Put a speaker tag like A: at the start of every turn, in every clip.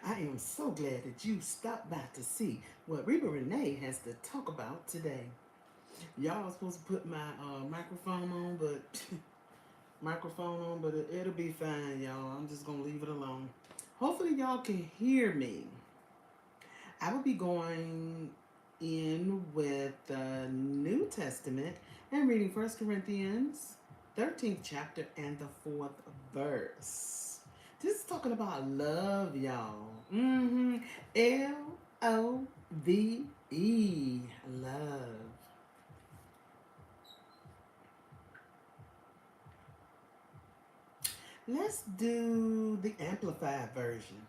A: I am so glad that you stopped by to see what Reba Renee has to talk about today. Y'all supposed to put my microphone on, but it'll be fine, y'all. I'm just gonna leave it alone. Hopefully, y'all can hear me. I will be going in with the New Testament and reading First Corinthians 13th chapter and the 4th verse. This is talking about love, y'all. Love. Love. Let's do the amplified version.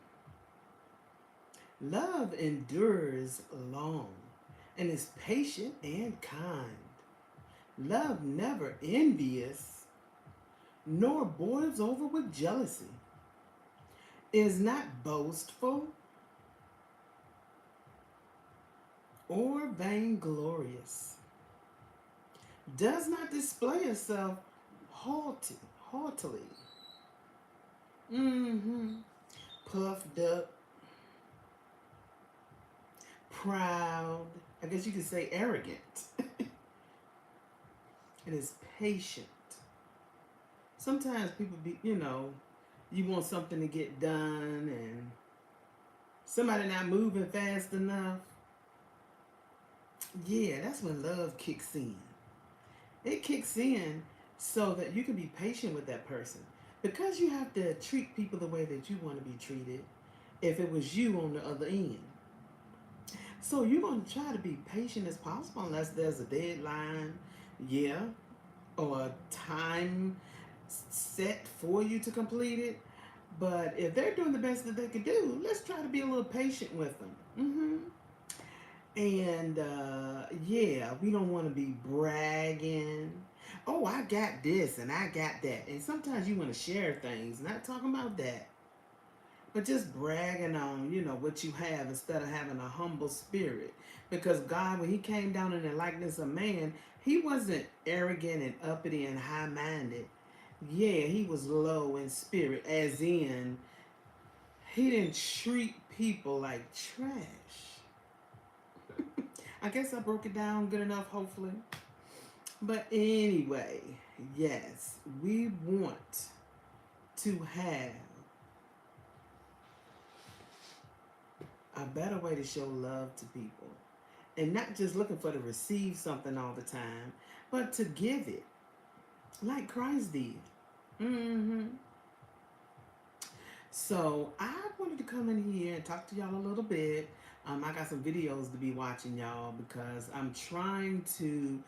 A: Love endures long and is patient and kind. Love never envious, nor boils over with jealousy, is not boastful or vainglorious, does not display itself haughtily, mm-hmm, puffed up, proud, I guess you could say arrogant. It is patient. Sometimes people you want something to get done and somebody not moving fast enough. Yeah, that's when love kicks in. It kicks in so that you can be patient with that person. Because you have to treat people the way that you want to be treated if it was you on the other end. So you're going to try to be patient as possible unless there's a deadline, yeah, or a time set for you to complete it. But if they're doing the best that they can do, let's try to be a little patient with them. And yeah, we don't want to be bragging. Oh, I got this and I got that. And sometimes you want to share things, not talking about that, but just bragging on, what you have instead of having a humble spirit. Because God, when He came down in the likeness of man, He wasn't arrogant and uppity and high minded. Yeah, He was low in spirit, as in, He didn't treat people like trash. I guess I broke it down good enough, hopefully. But anyway, yes, we want to have a better way to show love to people. And not just looking for to receive something all the time, but to give it like Christ did. So I wanted to come in here and talk to y'all a little bit. I got some videos to be watching, y'all, because I'm trying to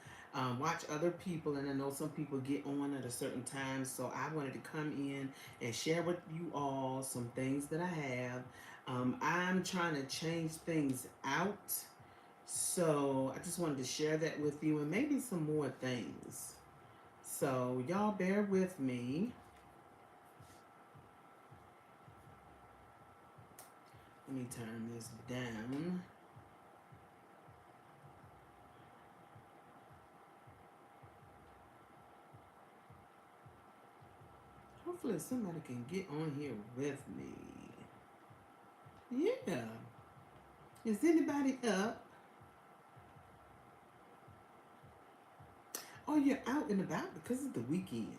A: watch other people, and I know some people get on at a certain time. So I wanted to come in and share with you all some things that I have. I'm trying to change things out. So I just wanted to share that with you and maybe some more things. So y'all bear with me. Let me turn this down. Hopefully somebody can get on here with me. Yeah. Is anybody up? Or you're out and about because it's the weekend?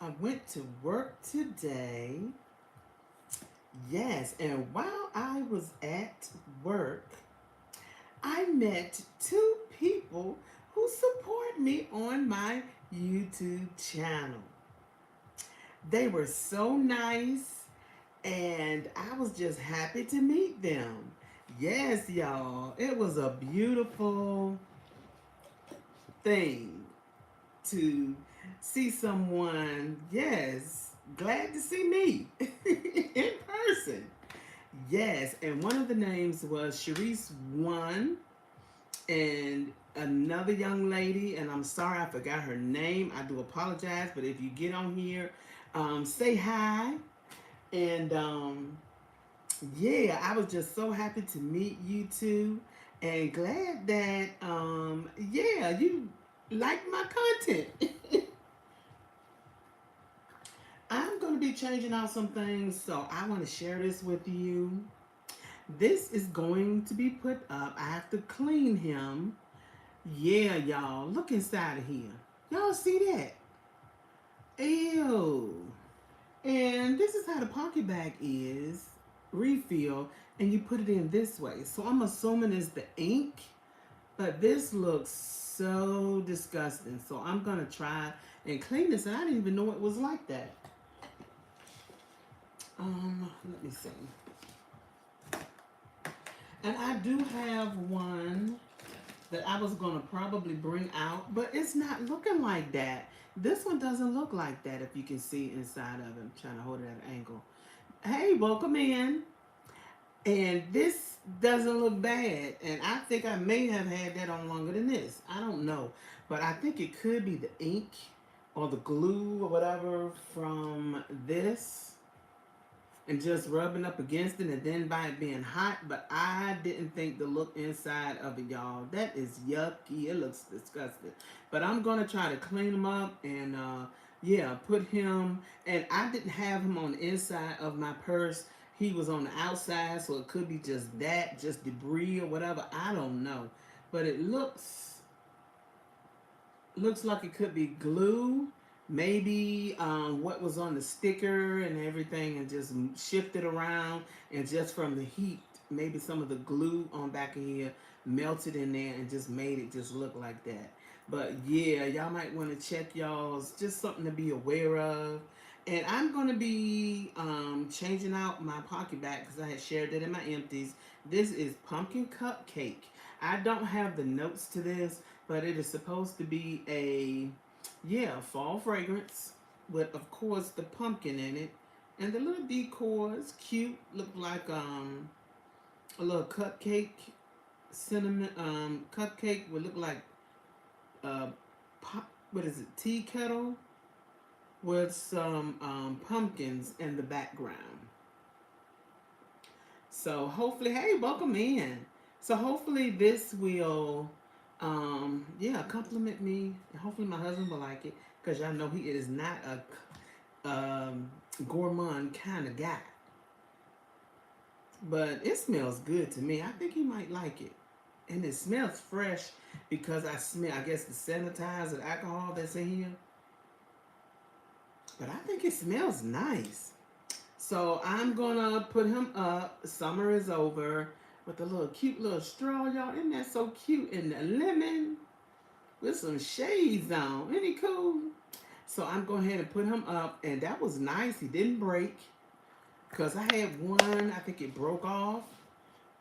A: I went to work today. Yes, and while I was at work, I met two people who support me on my YouTube channel. They were so nice, and I was just happy to meet them. Yes, y'all, it was a beautiful thing to see someone, yes, glad to see me in person. Yes, and one of the names was Sharice One, and another young lady, and I'm sorry I forgot her name. I do apologize, but if you get on here, say hi. And Yeah, I was just so happy to meet you two, and glad that yeah, you like my content. I'm going to be changing out some things, so I want to share this with you. This is going to be put up. I have to clean him. Yeah, y'all, look inside of here. Y'all see that? Ew. And this is how the pocket bag is refill, and you put it in this way. So I'm assuming it's the ink, but this looks so disgusting. So I'm gonna try and clean this. And I didn't even know it was like that. Let me see. And I do have one that I was gonna probably bring out, but it's not looking like that. This one doesn't look like that. If you can see inside of it, I'm trying to hold it at an angle. Hey, welcome in. And this doesn't look bad. And I think I may have had that on longer than this. I don't know. But I think it could be the ink or the glue or whatever from this and just rubbing up against it, and then by it being hot. But I didn't think the look inside of it, y'all. That is yucky. It looks disgusting. But I'm going to try to clean him up and yeah, put him. And I didn't have him on the inside of my purse. He was on the outside, so it could be just that, just debris or whatever. I don't know. But it looks like it could be glue, maybe what was on the sticker and everything, and just shifted around, and just from the heat, maybe some of the glue on back of here melted in there and just made it just look like that. But yeah, y'all might want to check y'all's, just something to be aware of. And I'm going to be changing out my pocket bag because I had shared that in my empties. This is pumpkin cupcake. I don't have the notes to this, but it is supposed to be a, yeah, fall fragrance with, of course, the pumpkin in it. And the little decor is cute. Look like a little cupcake, cinnamon cupcake would look like uh pop, what is it, tea kettle with some pumpkins in the background. So hopefully, hey, welcome in. So hopefully this will, yeah, compliment me. Hopefully my husband will like it, because y'all know he is not a gourmand kind of guy. But it smells good to me. I think he might like it. And it smells fresh because I smell, I guess, the sanitizer, the alcohol that's in here. But I think it smells nice. So I'm gonna put him up. Summer is over with a little cute little straw, y'all. Isn't that so cute? And the lemon with some shades on. Isn't he cool? So I'm going ahead and put him up, and that was nice. He didn't break, because I had one, I think it broke off,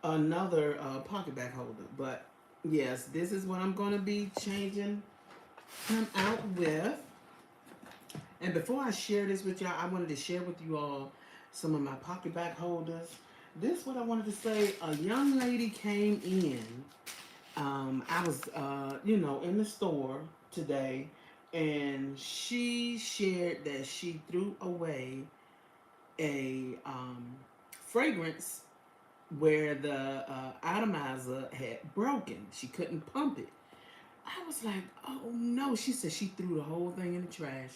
A: another pocket bag holder. But yes, this is what I'm going to be changing him out with. And before I share this with y'all, I wanted to share with you all some of my pocket bag holders. This what I wanted to say. A young lady came in. I was, in the store today, and she shared that she threw away a fragrance where the atomizer had broken. She couldn't pump it. I was like, oh no. She said she threw the whole thing in the trash,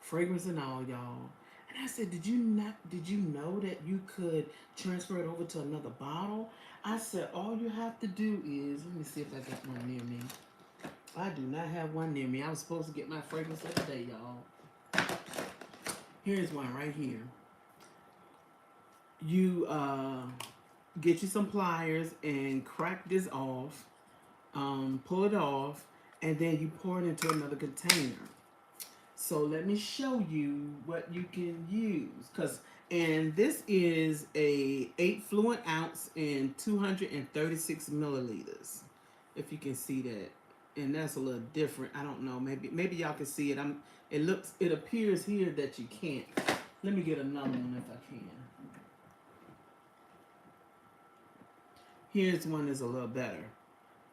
A: fragrance and all, y'all. And I said, did you know that you could transfer it over to another bottle? I said, all you have to do is, let me see if I got one near me. I do not have one near me. I was supposed to get my fragrance the other day, y'all. Here's one right here. You get you some pliers and crack this off, pull it off, and then you pour it into another container. So let me show you what you can use. And this is a 8 fluid ounce and 236 milliliters. If you can see that. And that's a little different. I don't know. Maybe y'all can see it. It appears here that you can't. Let me get another one if I can. Here's one that's a little better.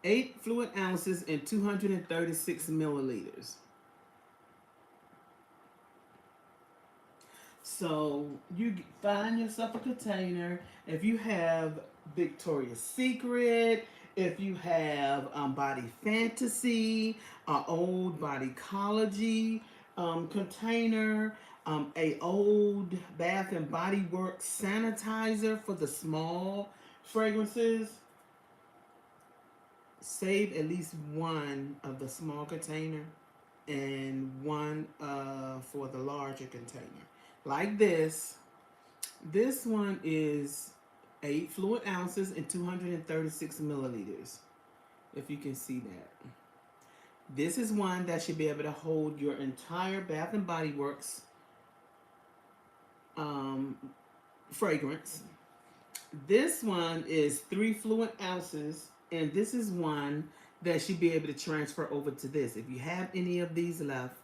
A: 8 fluid ounces and 236 milliliters. So you find yourself a container. If you have Victoria's Secret, if you have Body Fantasy, old Bodycology container, a old Bath and Body Works sanitizer for the small fragrances, save at least one of the small container and one for the larger container. Like this. This one is 8 fluid ounces and 236 milliliters. If you can see that. This is one that should be able to hold your entire Bath and Body Works um, fragrance. This one is 3 fluid ounces, and this is one that should be able to transfer over to this. If you have any of these left,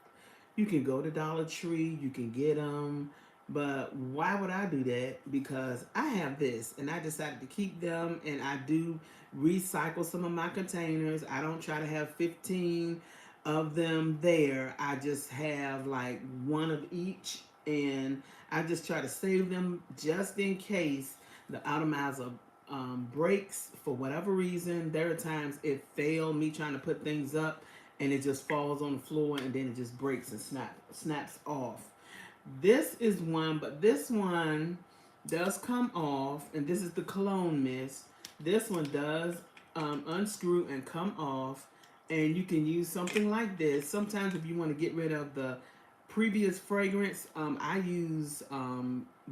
A: you can go to Dollar Tree, you can get them. But why would I do that? Because I have this and I decided to keep them, and I do recycle some of my containers. I don't try to have 15 of them there. I just have like one of each, and I just try to save them just in case the atomizer breaks for whatever reason. There are times it failed me trying to put things up and it just falls on the floor and then it just breaks and snaps off. This is one, but this one does come off, and this is the cologne mist. This one does unscrew and come off, and you can use something like this. Sometimes if you want to get rid of the previous fragrance, I use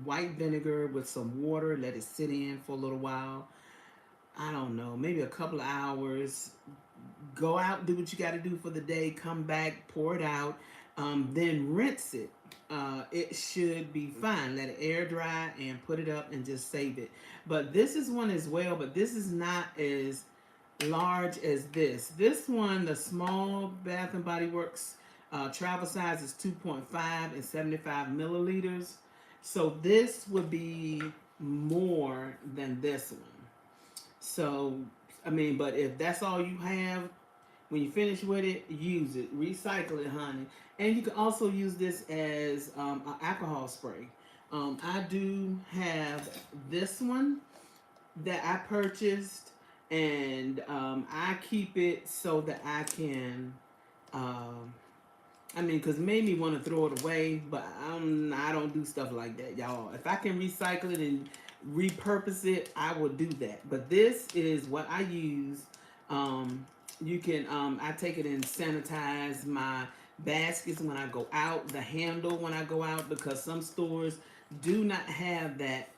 A: white vinegar with some water, let it sit in for a little while. I don't know, maybe a couple of hours. Go out, do what you got to do for the day, come back, pour it out, then rinse it. It should be fine. Let it air dry and put it up and just save it. But this is one as well, but this is not as large as this. This one, the small Bath and Body Works travel size is 2.5 and 75 milliliters. So this would be more than this one. So, I mean, but if that's all you have, when you finish with it, use it. Recycle it, honey. And you can also use this as an alcohol spray. I do have this one that I purchased, and I keep it so that I can, I mean, because it made me want to throw it away, but I don't do stuff like that, y'all. If I can recycle it and repurpose it, I will do that. But this is what I use. You can, I take it and sanitize my baskets when I go out, the handle when I go out, because some stores do not have that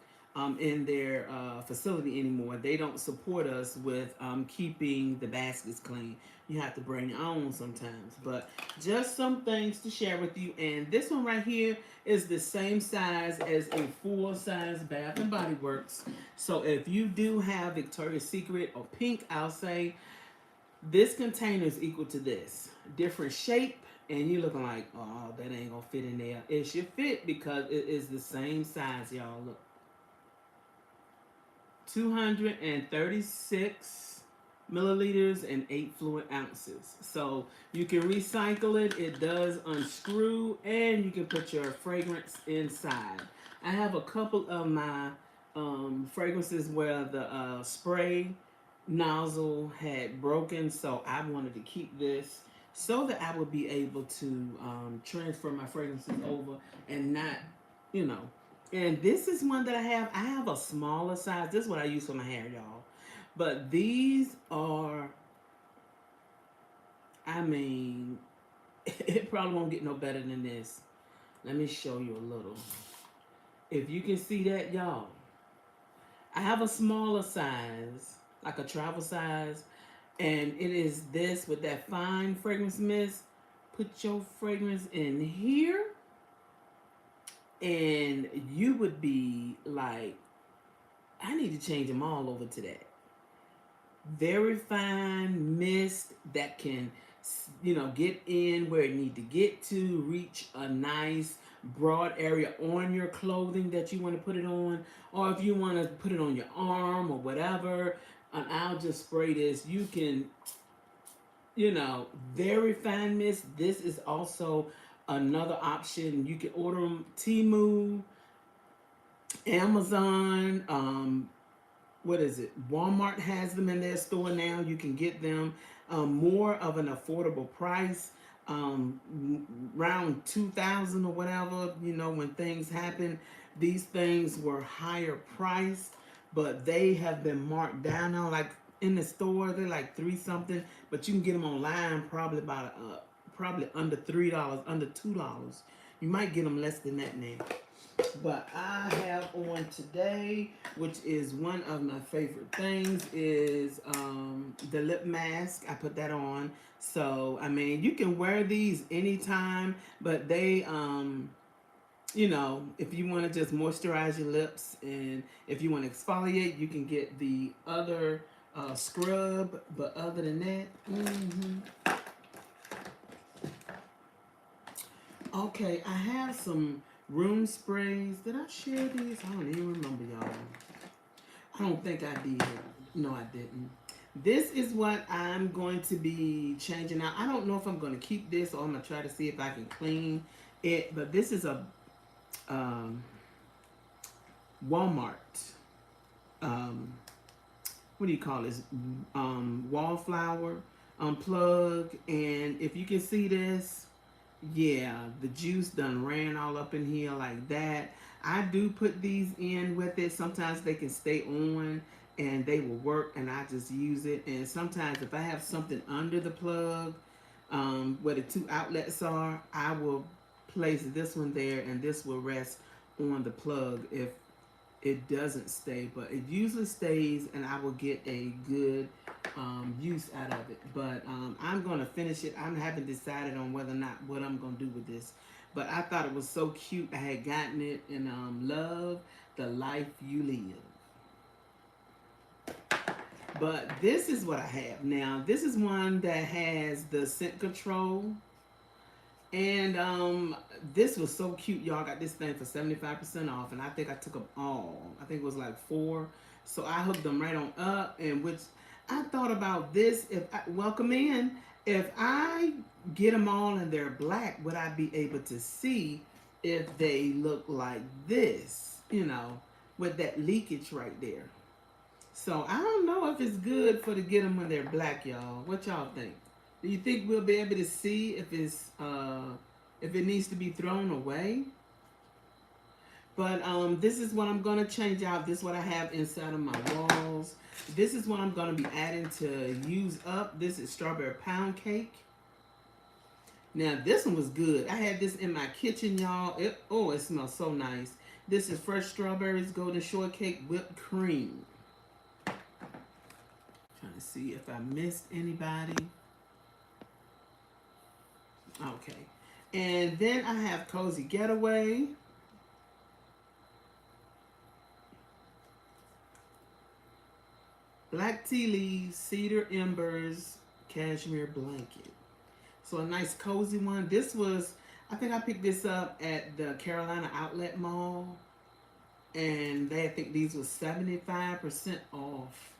A: in their facility anymore. They don't support us with keeping the baskets clean. You have to bring your own sometimes. But just some things to share with you. And this one right here is the same size as a full-size Bath and Body Works. So if you do have Victoria's Secret or Pink, I'll say this container is equal to this. Different shape, and you're looking like, oh, that ain't gonna fit in there. It should fit because it is the same size, y'all. Look. 236 milliliters and 8 fluid ounces. So you can recycle it. It does unscrew, and you can put your fragrance inside. I have a couple of my fragrances where the spray nozzle had broken, so I wanted to keep this so that I would be able to transfer my fragrances over and not, you know. And this is one that I have. I have a smaller size. This is what I use for my hair, y'all. But these are, I mean, it probably won't get no better than this. Let me show you a little. If you can see that, y'all. I have a smaller size, like a travel size, and it is this with that fine fragrance mist. Put your fragrance in here, and you would be like, I need to change them all over to that. Very fine mist that can, you know, get in where it need to get to, reach a nice broad area on your clothing that you want to put it on, or if you want to put it on your arm or whatever. And I'll just spray this. You can, you know, very fine mist. This is also another option. You can order them Temu. Amazon, what is it? Walmart has them in their store now. You can get them more of an affordable price, around 2,000 or whatever. You know, when things happen, these things were higher priced, but they have been marked down now. Like in the store, they're like three something, but you can get them online probably about probably under $3, under $2. You might get them less than that now. But I have on today, which is one of my favorite things, is the lip mask. I put that on. So, I mean, you can wear these anytime, but they, you know, if you want to just moisturize your lips and if you want to exfoliate, you can get the other scrub. But other than that, okay, I have some room sprays. Did I share these? I don't even remember, y'all. I don't think I did. No, I didn't. This is what I'm going to be changing out. I don't know if I'm going to keep this or I'm going to try to see if I can clean it. But this is a um, Walmart. Um, what do you call this? Wallflower plug. And if you can see this, yeah, the juice done ran all up in here like that. I do put these in with it. Sometimes they can stay on and they will work and I just use it. And sometimes if I have something under the plug, where the two outlets are, I will place this one there and this will rest on the plug if it doesn't stay. But it usually stays and I will get a good use out of it. But I'm going to finish it. I haven't decided on whether or not what I'm going to do with this. But I thought it was so cute. I had gotten it in Love the Life You Live. But this is what I have now. This is one that has the scent control. And this was so cute, y'all. Got this thing for 75% off, and I think I took them all. I think it was like 4, so I hooked them right on up. And which I thought about this. If I, welcome in, if I get them all and they're black, would I be able to see if they look like this? You know, with that leakage right there. So I don't know if it's good for to get them when they're black, y'all. What y'all think? Do you think we'll be able to see if it needs to be thrown away? But this is what I'm gonna change out. This is what I have inside of my walls. This is what I'm gonna be adding to use up. This is strawberry pound cake. Now this one was good. I had this in my kitchen, y'all. It smells so nice. This is fresh strawberries, golden shortcake, whipped cream. Trying to see if I missed anybody. Okay. And then I have Cozy Getaway. Black tea leaves, cedar embers, cashmere blanket. So a nice cozy one. This was, I think I picked this up at the Carolina Outlet Mall. And I think these were 75% off.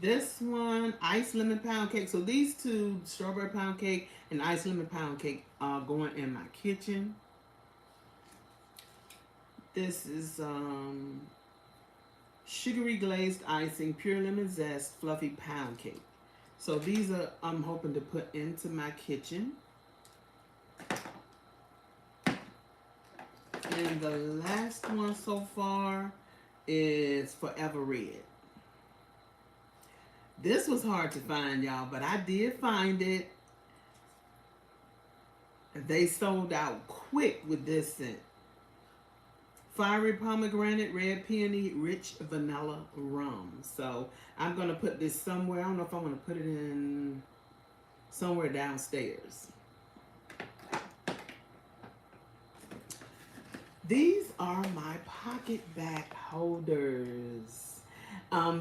A: This one, iced lemon pound cake. So these two, strawberry pound cake and iced lemon pound cake, are going in my kitchen. This is sugary glazed icing, pure lemon zest, fluffy pound cake. So these are, I'm hoping to put into my kitchen. And the last one so far is Forever Red. This was hard to find, y'all, but I did find it. They sold out quick with this scent. Fiery pomegranate, red peony, rich vanilla rum. So I'm going to put this somewhere. I don't know if I want to put it in somewhere downstairs. These are my pocket back holders.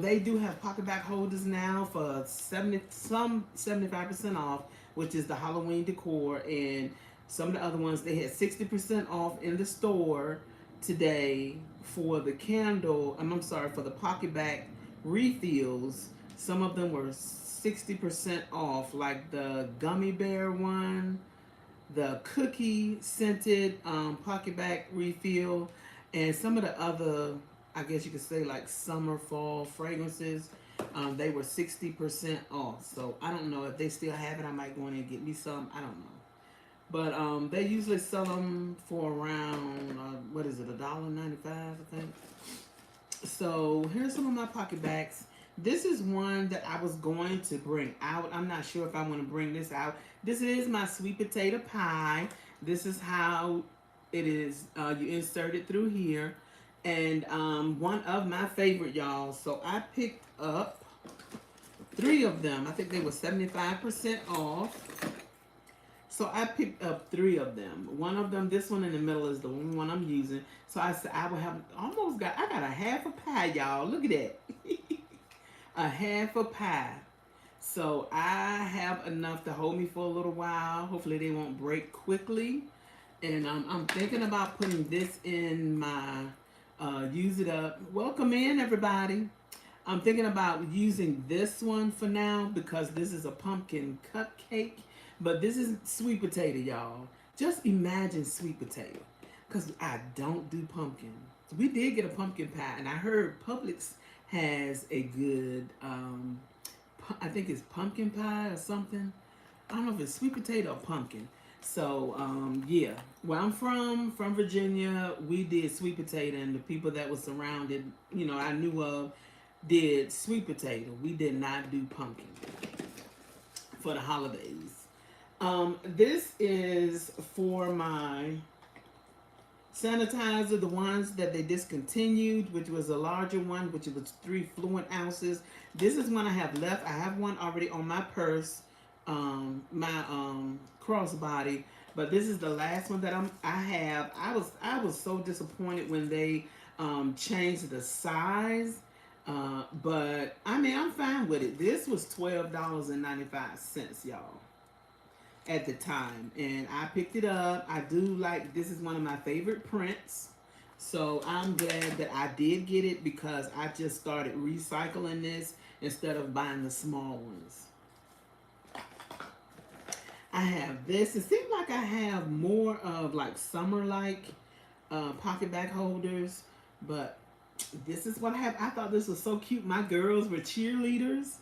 A: They do have pocket back holders now for 75% off, which is the Halloween decor, and some of the other ones they had 60% off in the store today for the candle. I'm sorry, for the pocket back refills. Some of them were 60% off, like the gummy bear one. the cookie scented pocket back refill, and some of the other, I guess you could say, like summer fall fragrances. They were 60% off. So I don't know if they still have it. I might go in and get me some. I don't know. But they usually sell them for around what is it, $1.95, I think. So here's some of my pocket bags. This is one that I was going to bring out. I'm not sure if I want to bring this out. This is my sweet potato pie. This is how it is. You insert it through here. And one of my favorite, y'all. So I picked up three of them. I think they were 75% off. So I picked up three of them. One of them, this one in the middle, is the one I'm using. So I said I would have I got a half a pie, y'all. Look at that. A half a pie. So I have enough to hold me for a little while. Hopefully they won't break quickly. And I'm thinking about putting this in my use it up. Welcome in, everybody. I'm thinking about using this one for now because this is a pumpkin cupcake. But this is sweet potato, y'all. Just imagine sweet potato. Because I don't do pumpkin. We did get a pumpkin pie. And I heard Publix has a good, I think it's pumpkin pie or something. I don't know if it's sweet potato or pumpkin. So, yeah. Where I'm from Virginia, we did sweet potato. And the people that were surrounded, I knew of, did sweet potato. We did not do pumpkin for the holidays. This is for my sanitizer, the ones that they discontinued, which was a larger one, which was 3 fluid ounces. This is one I have left. I have one already on my purse, my crossbody, but this is the last one that I have. I was so disappointed when they changed the size. But I mean, I'm fine with it. This was $12.95, y'all, at the time, and I picked it up. I do like, this is one of my favorite prints, so I'm glad that I did get it because I just started recycling this instead of buying the small ones. I have this. It seems like I have more of like summer like pocket bag holders, but this is what I have. I thought this was so cute. My girls were cheerleaders.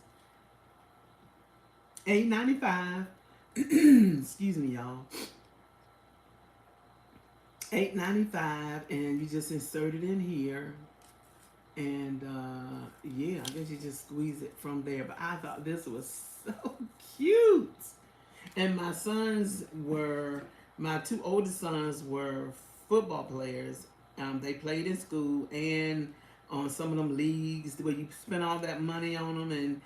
A: $8.95. Excuse me, y'all. $8.95, and you just insert it in here, and yeah, I guess you just squeeze it from there. But I thought this was so cute, and my two oldest sons were football players. They played in school and on some of them leagues where you spend all that money on them, and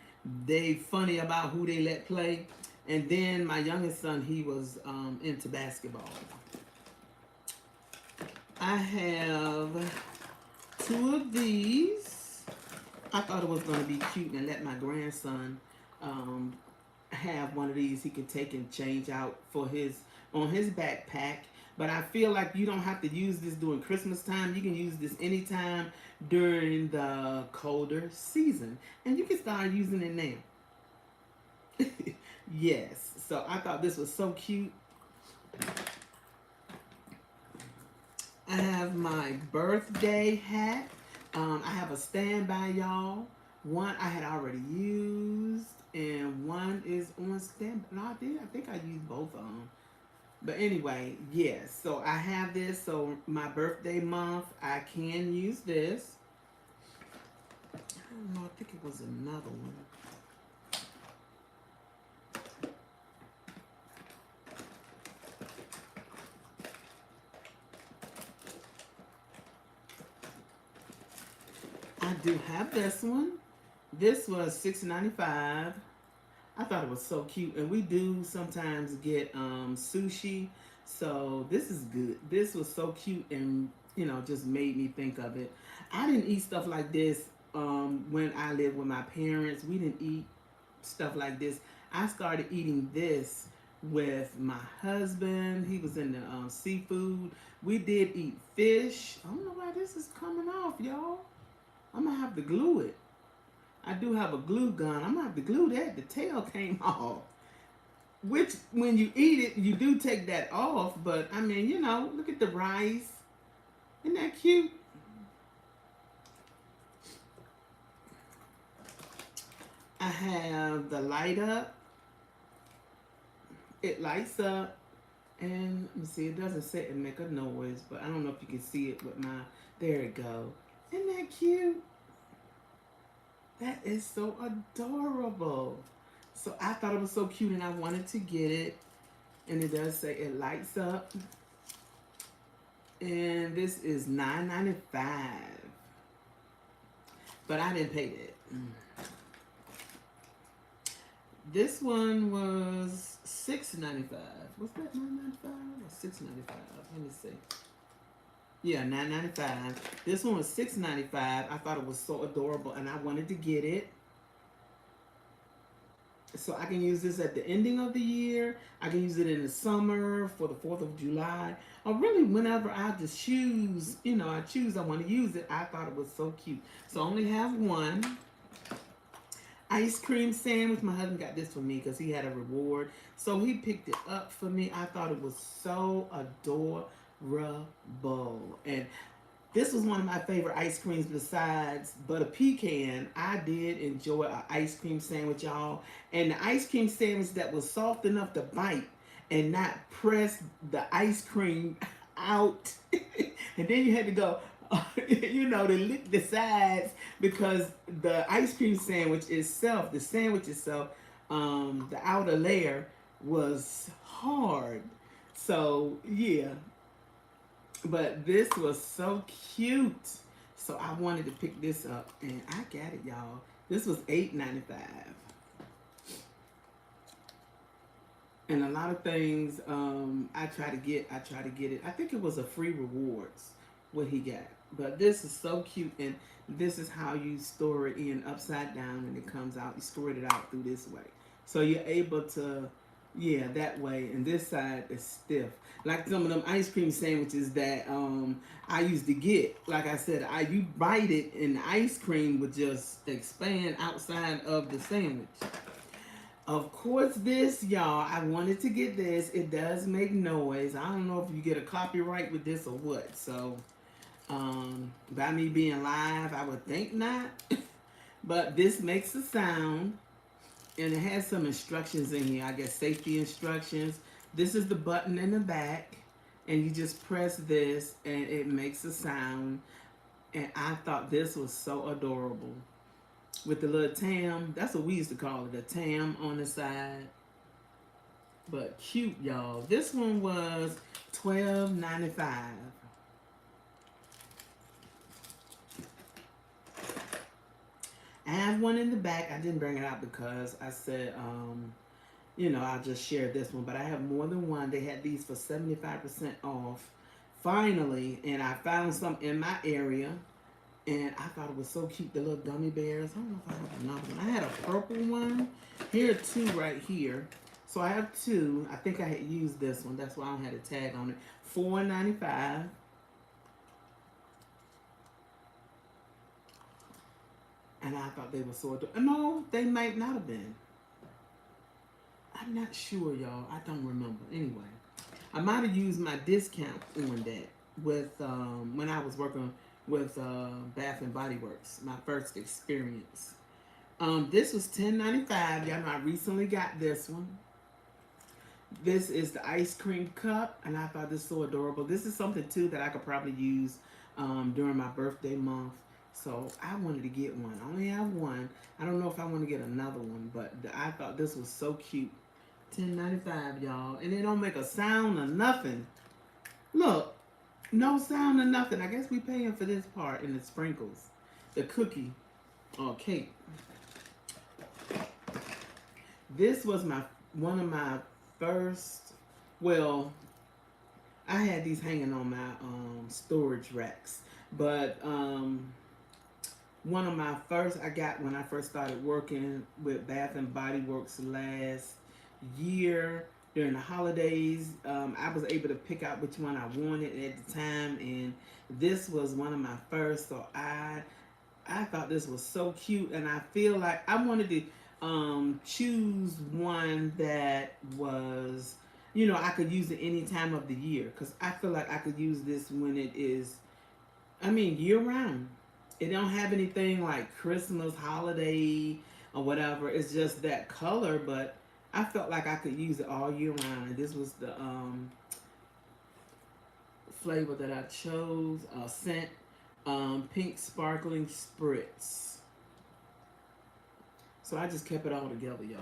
A: they funny about who they let play. And then my youngest son, he was into basketball. I have 2 of these. I thought it was going to be cute and let my grandson have one of these he could take and change out for on his backpack. But I feel like you don't have to use this during Christmas time. You can use this anytime during the colder season. And you can start using it now. Yes. So I thought this was so cute. I have my birthday hat. I have a standby, y'all. One I had already used, and one is on standby. No, I think I used both of them. But anyway, yes. So I have this. So my birthday month, I can use this. I don't know. I think it was another one. I do have this one. This was $6.95. I thought it was so cute, and we do sometimes get sushi, so this is good. This was so cute, and just made me think of it. I didn't eat stuff like this when I lived with my parents. We didn't eat stuff like this. I started eating this with my husband. He was in the seafood. We did eat fish. I don't know why this is coming off, y'all. I'm gonna have to glue it. I do have a glue gun. I'm gonna have to glue that. The tail came off. which when you eat it, you do take that off. But I mean, look at the rice. Isn't that cute? I have the light up. It lights up. And let me see, it doesn't say it make a noise, but I don't know if you can see it with my, there it go. Isn't that cute? That is so adorable. So I thought it was so cute and I wanted to get it. And it does say it lights up. And this is $9.95. But I didn't pay that. This one was $6.95. Was that $9.95 or $6.95? Let me see. Yeah, $9.95. This one was $6.95. I thought it was so adorable and I wanted to get it. So I can use this at the ending of the year. I can use it in the summer for the 4th of July. Or really whenever I just choose, I want to use it. I thought it was so cute. So I only have one. Ice cream sandwich. My husband got this for me because he had a reward. So he picked it up for me. I thought it was so adorable. And this was one of my favorite ice creams besides butter pecan. I did enjoy an ice cream sandwich, y'all. And the ice cream sandwich that was soft enough to bite and not press the ice cream out. And then you had to go, to lick the sides because the ice cream sandwich itself, the sandwich itself, the outer layer was hard. So, yeah. But this was so cute. So I wanted to pick this up and I got it, y'all. This was $8.95. And a lot of things I try to get it. I think it was a free rewards what he got. But this is so cute, and this is how you store it in upside down and it comes out. You squirt it out through this way. So you're able to, that way. And this side is stiff. Like some of them ice cream sandwiches that I used to get. Like I said, you bite it and the ice cream would just expand outside of the sandwich. Of course, this, y'all, I wanted to get this. It does make noise. I don't know if you get a copyright with this or what. So, by me being live, I would think not. But this makes a sound. And it has some instructions in here. I guess safety instructions. This is the button in the back. And you just press this and it makes a sound. And I thought this was so adorable. With the little tam. That's what we used to call it. A tam on the side. But cute, y'all. This one was $12.95. I have one in the back. I didn't bring it out because I said, I'll just share this one. But I have more than one. They had these for 75% off. Finally, and I found some in my area. And I thought it was so cute, the little gummy bears. I don't know if I have another one. I had a purple one. Here are two right here. So I have two. I think I had used this one. That's why I don't have a tag on it. $4.95. And I thought they were so adorable. No, they might not have been. I'm not sure, y'all. I don't remember. Anyway, I might have used my discount on that with when I was working with Bath and Body Works, my first experience. This was $10.95. Y'all know I recently got this one. This is the ice cream cup, and I thought this was so adorable. This is something too that I could probably use during my birthday month. So I wanted to get one. I only have one. I don't know if I want to get another one, but I thought this was so cute. $10.95, y'all, and it don't make a sound or nothing. Look. No sound or nothing. I guess we paying for this part in the sprinkles. The cookie or cake. This was one of my first, well, I had these hanging on my storage racks. But one of my first I got when I first started working with Bath and Body Works last year. During the holidays, I was able to pick out which one I wanted at the time, and this was one of my first. So I thought this was so cute, and I feel like I wanted to choose one that was, I could use it any time of the year, because I feel like I could use this when it is, year round. It don't have anything like Christmas, holiday, or whatever. It's just that color, but I felt like I could use it all year round. And this was the flavor that I chose, scent, pink sparkling spritz. So I just kept it all together, y'all.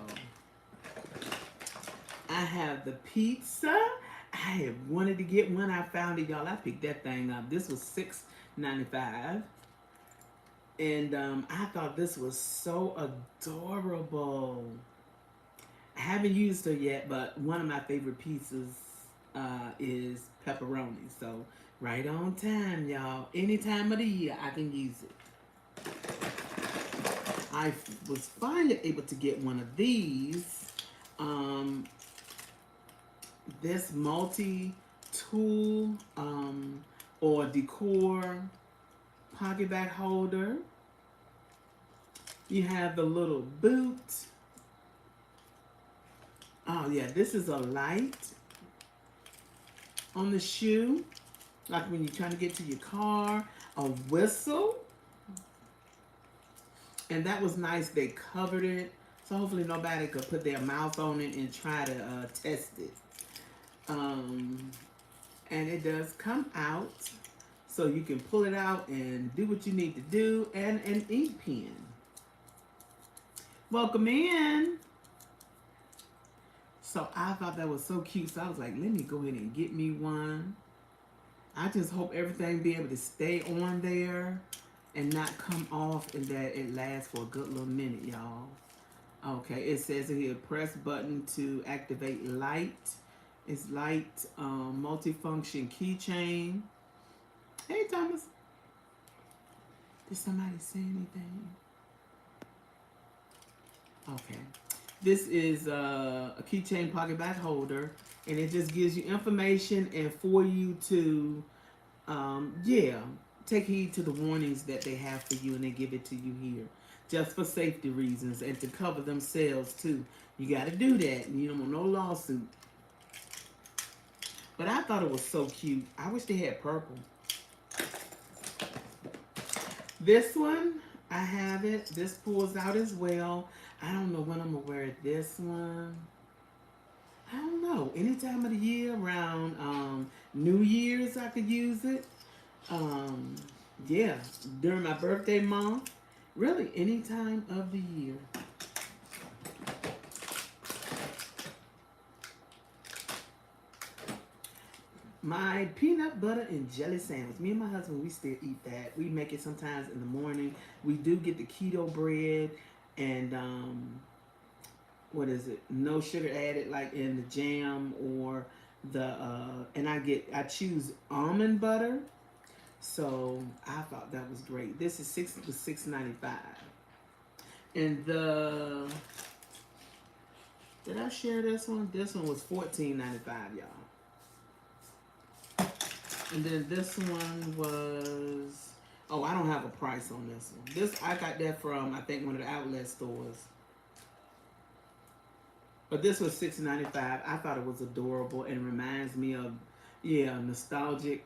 A: I have the pizza. I had wanted to get one. I found it, y'all. I picked that thing up. This was $6.95. And I thought this was so adorable. I haven't used her yet, but one of my favorite pizzas is pepperoni. So right on time, y'all. Any time of the year, I can use it. I was finally able to get one of these. This multi-tool or decor pocket bag holder. You have the little boot. Oh yeah, this is a light on the shoe, like when you're trying to get to your car. A whistle, and that was nice. They covered it, so hopefully nobody could put their mouth on it and try to test it. And it does come out, so you can pull it out and do what you need to do. And an ink pen. Welcome in. So I thought that was so cute. So I was like, let me go ahead and get me one. I just hope everything be able to stay on there and not come off, and that it lasts for a good little minute, y'all. Okay, it says here, press button to activate light. It's light multifunction keychain. Hey, Thomas. Did somebody say anything? Okay. This is a keychain pocket bag holder, and it just gives you information and for you to, take heed to the warnings that they have for you, and they give it to you here, just for safety reasons and to cover themselves too. You got to do that, and you don't want no lawsuit. But I thought it was so cute. I wish they had purple. This one, I have it. This pulls out as well. I don't know when I'm going to wear this one. I don't know. Any time of the year, around New Year's, I could use it. Yeah, during my birthday month. Really, any time of the year. My peanut butter and jelly sandwich. Me and my husband, we still eat that. We make it sometimes in the morning. We do get the keto bread and what is it? No sugar added, like in the jam or the and I choose almond butter. So I thought that was great. This is $6.95. And did I share this one? This one was $14.95, y'all. And then this one was, oh, I don't have a price on this one. This, I got that from, I think, one of the outlet stores. But this was $6.95. I thought it was adorable and reminds me of, nostalgic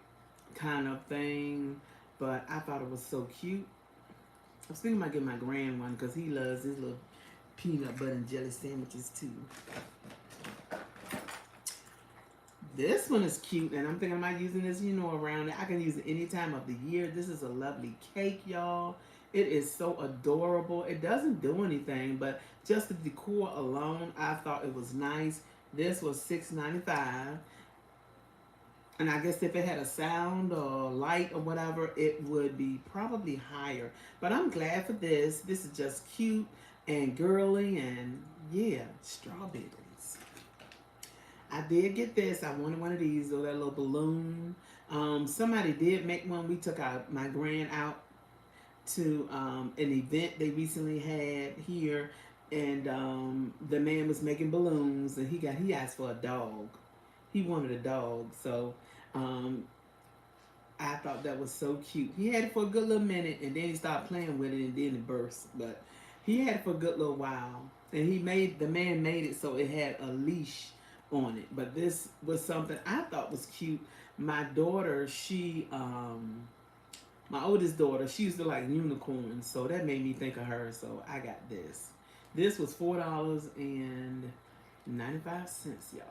A: kind of thing. But I thought it was so cute. I was thinking about getting my grand one because he loves his little peanut butter and jelly sandwiches too. This one is cute, and I'm thinking about using this, around it. I can use it any time of the year. This is a lovely cake, y'all. It is so adorable. It doesn't do anything, but just the decor alone, I thought it was nice. This was $6.95. And I guess if it had a sound or light or whatever, it would be probably higher. But I'm glad for this. This is just cute and girly, and strawberries. I did get this. I wanted one of these, or that little balloon. Somebody did make one. We took my grand out to an event they recently had here, and the man was making balloons, and he asked for a dog. He wanted a dog, so I thought that was so cute. He had it for a good little minute, and then he started playing with it, and then it burst. But He had it for a good little while, and the man made it so it had a leash on it. But this was something I thought was cute. My daughter, my oldest daughter, she used to like unicorns, so that made me think of her. So I got this. This was $4.95, y'all.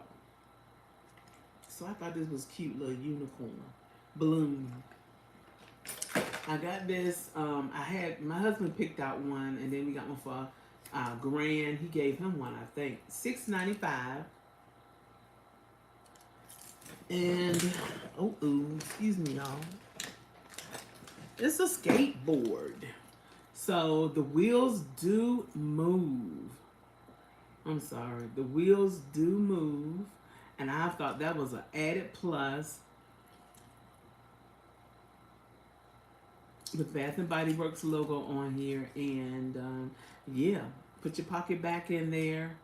A: So I thought this was cute, little unicorn balloon. I got this. I had my husband picked out one, and then we got one for Grand. He gave him one, I think, $6.95. And excuse me, y'all. It's a skateboard, so the wheels do move. I'm sorry, the wheels do move, and I thought that was an added plus. The Bath and Body Works logo on here, and yeah, put your pocket back in there.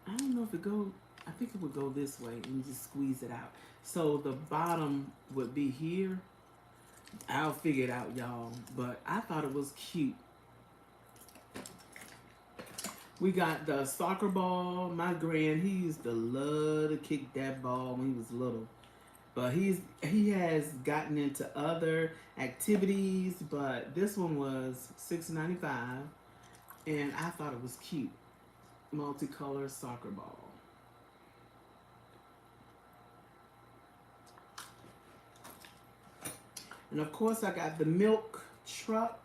A: I don't know if it go. I think it would go this way, and you just squeeze it out. So the bottom would be here. I'll figure it out, y'all. But I thought it was cute. We got the soccer ball. My grand, he used to love to kick that ball when he was little. But he has gotten into other activities, but this one was $6.95, and I thought it was cute. Multicolor soccer ball. And of course I got the milk truck.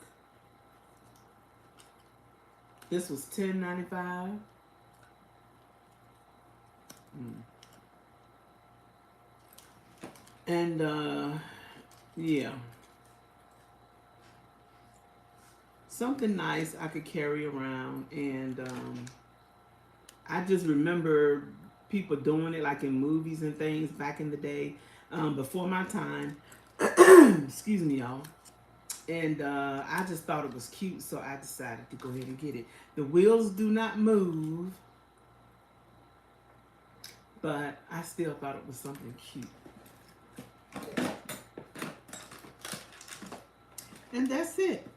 A: This was $10.95. And yeah. Something nice I could carry around, and I just remember people doing it like in movies and things back in the day, before my time. Excuse me, y'all. And I just thought it was cute, so I decided to go ahead and get it. The wheels do not move, but I still thought it was something cute. And that's it.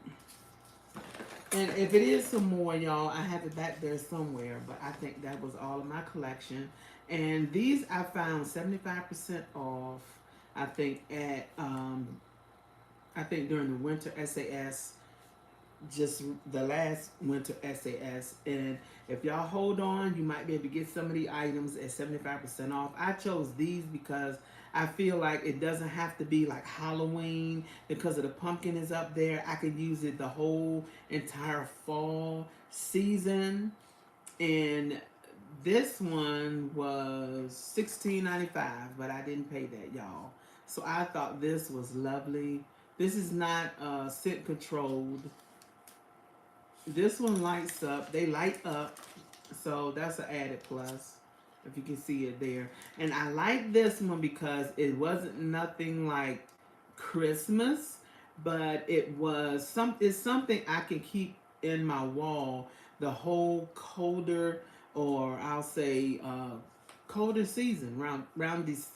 A: And if it is some more, y'all, I have it back there somewhere, but I think that was all of my collection. And these I found 75% off, I think, at during the winter SAS, just the last winter SAS. And if y'all hold on, you might be able to get some of the items at 75% off. I chose these because I feel like it doesn't have to be like Halloween because of the pumpkin is up there. I could use it the whole entire fall season. And this one was $16.95, but I didn't pay that, y'all. So I thought this was lovely. This is not scent controlled. This one lights up. They light up. So that's an added plus, if you can see it there. And I like this one because it wasn't nothing like Christmas, but it's something I can keep in my wall the whole colder, or I'll say colder season, around this,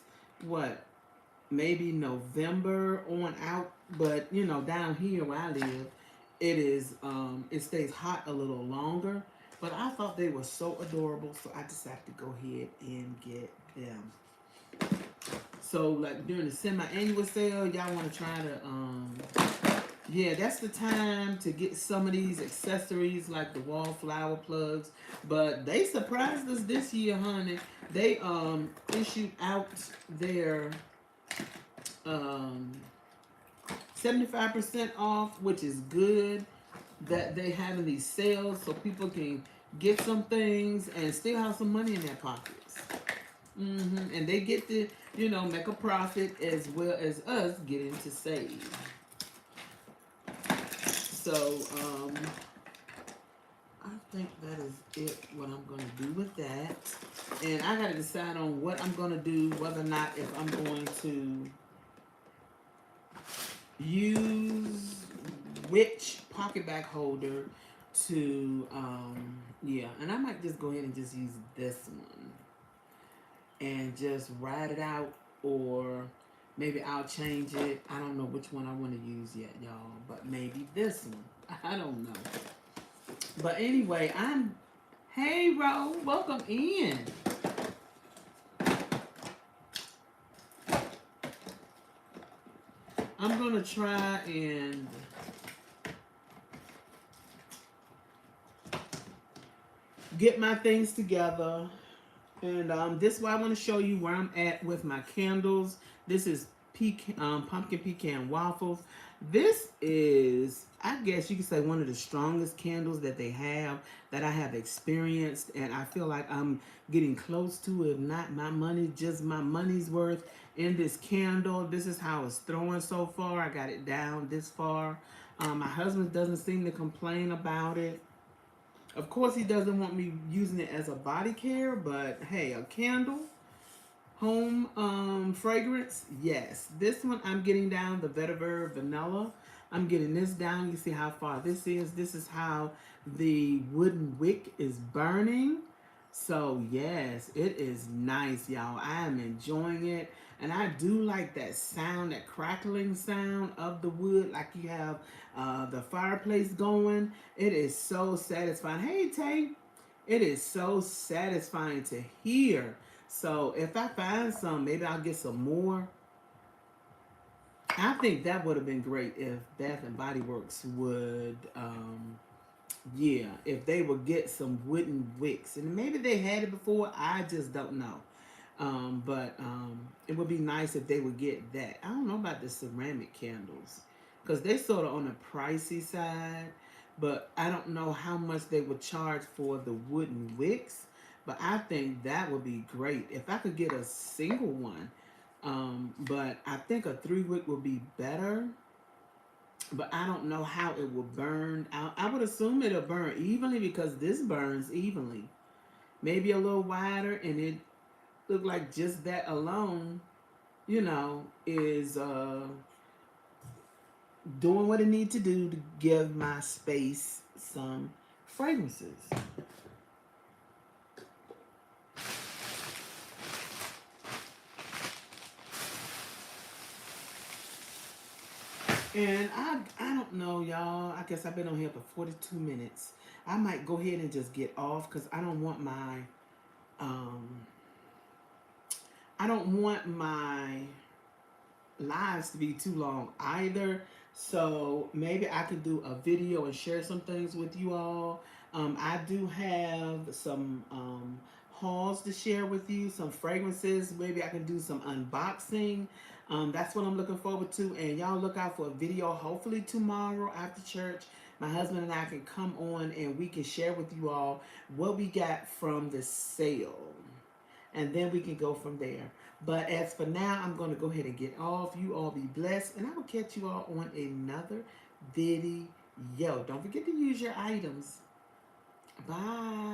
A: maybe November on out. But down here where I live, it stays hot a little longer. But I thought they were so adorable, so I decided to go ahead and get them. So like during the semi-annual sale, y'all want to try to yeah, that's the time to get some of these accessories like the wallflower plugs. But they surprised us this year, honey. They issued out their 75% off, which is good that they having these sales so people can get some things and still have some money in their pockets. And they get to, make a profit as well as us getting to save. So, I think that is it, what I'm going to do with that. And I got to decide on what I'm going to do, whether or not if I'm going to use which pocket bag holder to, yeah. And I might just go ahead and just use this one and just ride it out, or maybe I'll change it. I don't know which one I want to use yet, y'all, but maybe this one. I don't know. But anyway, hey, Ro, welcome in. I'm going to try and get my things together. And this is why I want to show you where I'm at with my candles. This is pumpkin pecan waffles. This is, I guess you could say, one of the strongest candles that they have that I have experienced. And I feel like I'm getting close to, if not my money, just my money's worth in this candle. This is how it's throwing so far. I got it down this far. My husband doesn't seem to complain about it. Of course, he doesn't want me using it as a body care, but hey, a candle, home fragrance, yes. This one I'm getting down the vetiver vanilla. I'm getting this down. You see how far this is. This is how the wooden wick is burning. So yes, it is nice, y'all. I am enjoying it. And I do like that sound, that crackling sound of the wood, like you have the fireplace going. It is so satisfying. Hey, Tay, it is so satisfying to hear. So if I find some, maybe I'll get some more. I think that would have been great if Bath and Body Works would, yeah, if they would get some wooden wicks. And maybe they had it before, I just don't know. But it would be nice if they would get that. I don't know about the ceramic candles because they're sort of on the pricey side, but I don't know how much they would charge for the wooden wicks. But I think that would be great if I could get a single one. But I think a 3 wick would be better. But I don't know how it will burn out. I would assume it'll burn evenly because this burns evenly. Maybe a little wider, and it look like just that alone, is doing what it need to do to give my space some fragrances. And I don't know, y'all. I guess I've been on here for 42 minutes. I might go ahead and just get off because um I don't want my lives to be too long either. So maybe I could do a video and share some things with you all. I do have some hauls to share with you, some fragrances. Maybe I can do some unboxing. That's what I'm looking forward to. And y'all look out for a video hopefully tomorrow after church. My husband and I can come on and we can share with you all what we got from the sale. And then we can go from there. But as for now, I'm going to go ahead and get off. You all be blessed. And I will catch you all on another video. Don't forget to use your items. Bye.